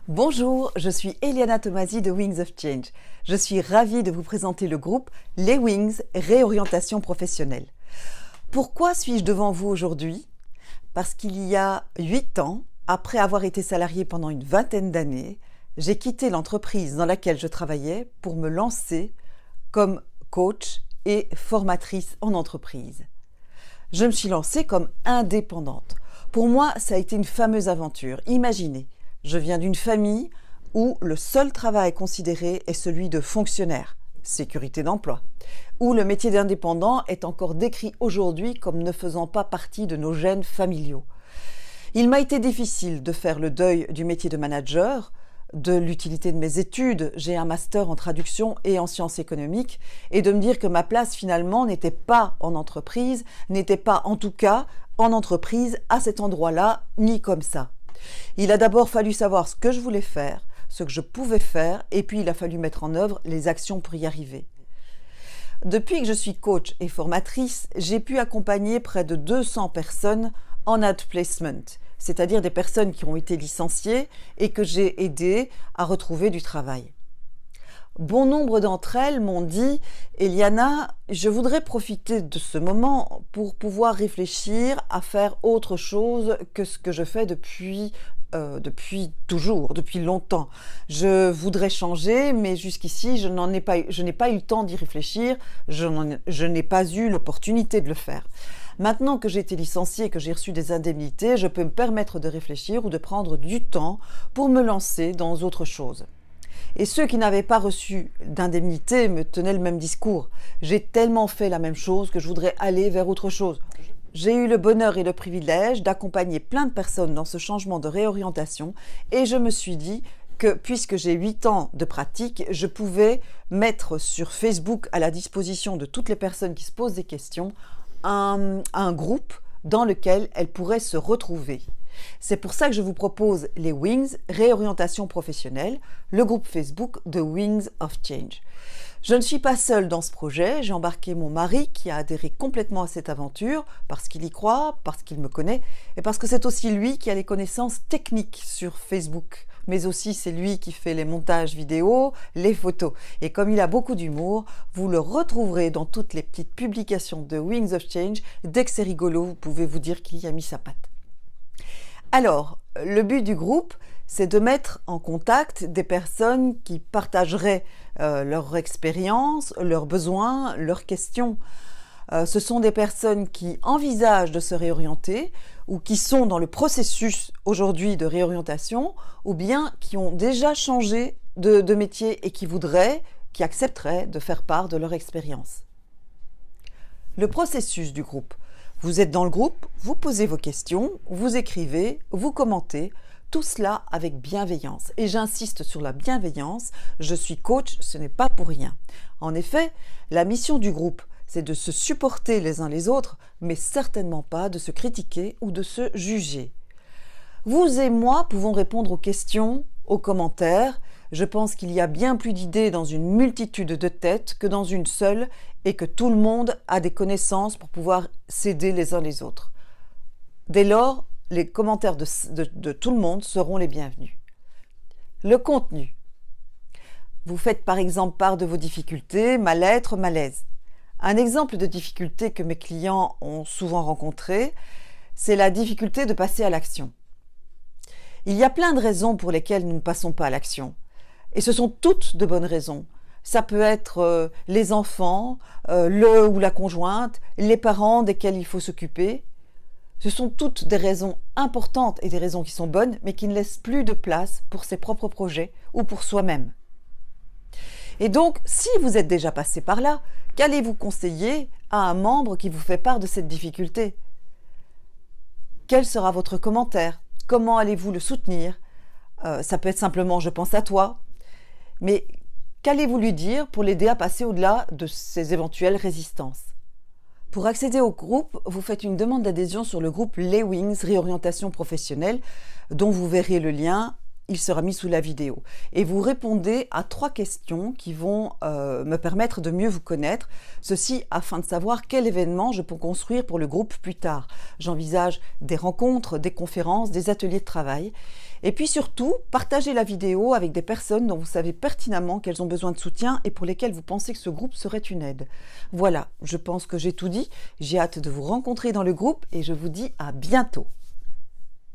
Bonjour, je suis Eliana Tomasi de Wings of Change. Je suis ravie de vous présenter le groupe Les Wings Réorientation Professionnelle. Pourquoi suis-je devant vous aujourd'hui? Parce qu'il y a 8 ans, après avoir été salariée pendant une vingtaine d'années, j'ai quitté l'entreprise dans laquelle je travaillais pour me lancer comme coach et formatrice en entreprise. Je me suis lancée comme indépendante. Pour moi, ça a été une fameuse aventure. Imaginez, je viens d'une famille où le seul travail considéré est celui de fonctionnaire, sécurité d'emploi, où le métier d'indépendant est encore décrit aujourd'hui comme ne faisant pas partie de nos gènes familiaux. Il m'a été difficile de faire le deuil du métier de manager, de l'utilité de mes études, j'ai un master en traduction et en sciences économiques, et de me dire que ma place finalement n'était pas en entreprise, n'était pas en tout cas en entreprise à cet endroit-là, ni comme ça. Il a d'abord fallu savoir ce que je voulais faire, ce que je pouvais faire, et puis il a fallu mettre en œuvre les actions pour y arriver. Depuis que je suis coach et formatrice, j'ai pu accompagner près de 200 personnes en outplacement, c'est-à-dire des personnes qui ont été licenciées et que j'ai aidées à retrouver du travail. Bon nombre d'entre elles m'ont dit « Eliana, je voudrais profiter de ce moment pour pouvoir réfléchir à faire autre chose que ce que je fais depuis toujours, depuis longtemps. Je voudrais changer, mais jusqu'ici, je n'ai pas eu le temps d'y réfléchir, je n'ai pas eu l'opportunité de le faire. Maintenant que j'ai été licenciée et que j'ai reçu des indemnités, je peux me permettre de réfléchir ou de prendre du temps pour me lancer dans autre chose. » Et ceux qui n'avaient pas reçu d'indemnité me tenaient le même discours. J'ai tellement fait la même chose que je voudrais aller vers autre chose. J'ai eu le bonheur et le privilège d'accompagner plein de personnes dans ce changement de réorientation et je me suis dit que puisque j'ai 8 ans de pratique, je pouvais mettre sur Facebook à la disposition de toutes les personnes qui se posent des questions un groupe dans lequel elles pourraient se retrouver. C'est pour ça que je vous propose les Wings Réorientation Professionnelle, le groupe Facebook de Wings of Change. Je ne suis pas seule dans ce projet, j'ai embarqué mon mari qui a adhéré complètement à cette aventure parce qu'il y croit, parce qu'il me connaît et parce que c'est aussi lui qui a les connaissances techniques sur Facebook. Mais aussi c'est lui qui fait les montages vidéo, les photos. Et comme il a beaucoup d'humour, vous le retrouverez dans toutes les petites publications de Wings of Change. Dès que c'est rigolo, vous pouvez vous dire qu'il y a mis sa patte. Alors, le but du groupe, c'est de mettre en contact des personnes qui partageraient leur expérience, leurs besoins, leurs questions. Ce sont des personnes qui envisagent de se réorienter ou qui sont dans le processus aujourd'hui de réorientation ou bien qui ont déjà changé de métier et qui accepteraient de faire part de leur expérience. Le processus du groupe. Vous êtes dans le groupe, vous posez vos questions, vous écrivez, vous commentez, tout cela avec bienveillance. Et j'insiste sur la bienveillance, je suis coach, ce n'est pas pour rien. En effet, la mission du groupe, c'est de se supporter les uns les autres, mais certainement pas de se critiquer ou de se juger. Vous et moi pouvons répondre aux questions, aux commentaires. Je pense qu'il y a bien plus d'idées dans une multitude de têtes que dans une seule et que tout le monde a des connaissances pour pouvoir s'aider les uns les autres. Dès lors, les commentaires de tout le monde seront les bienvenus. Le contenu. Vous faites par exemple part de vos difficultés, mal-être, malaise. Un exemple de difficulté que mes clients ont souvent rencontré, c'est la difficulté de passer à l'action. Il y a plein de raisons pour lesquelles nous ne passons pas à l'action. Et ce sont toutes de bonnes raisons. Ça peut être les enfants, le ou la conjointe, les parents desquels il faut s'occuper. Ce sont toutes des raisons importantes et des raisons qui sont bonnes, mais qui ne laissent plus de place pour ses propres projets ou pour soi-même. Et donc, si vous êtes déjà passé par là, qu'allez-vous conseiller à un membre qui vous fait part de cette difficulté? Quel sera votre commentaire? Comment allez-vous le soutenir? Ça peut être simplement « je pense à toi ». Mais qu'allez-vous lui dire pour l'aider à passer au-delà de ses éventuelles résistances? Pour accéder au groupe, vous faites une demande d'adhésion sur le groupe Les Wings Réorientation Professionnelle, dont vous verrez le lien il sera mis sous la vidéo. Et vous répondez à 3 questions qui vont me permettre de mieux vous connaître. Ceci afin de savoir quel événement je peux construire pour le groupe plus tard. J'envisage des rencontres, des conférences, des ateliers de travail. Et puis surtout, partagez la vidéo avec des personnes dont vous savez pertinemment qu'elles ont besoin de soutien et pour lesquelles vous pensez que ce groupe serait une aide. Voilà, je pense que j'ai tout dit. J'ai hâte de vous rencontrer dans le groupe et je vous dis à bientôt.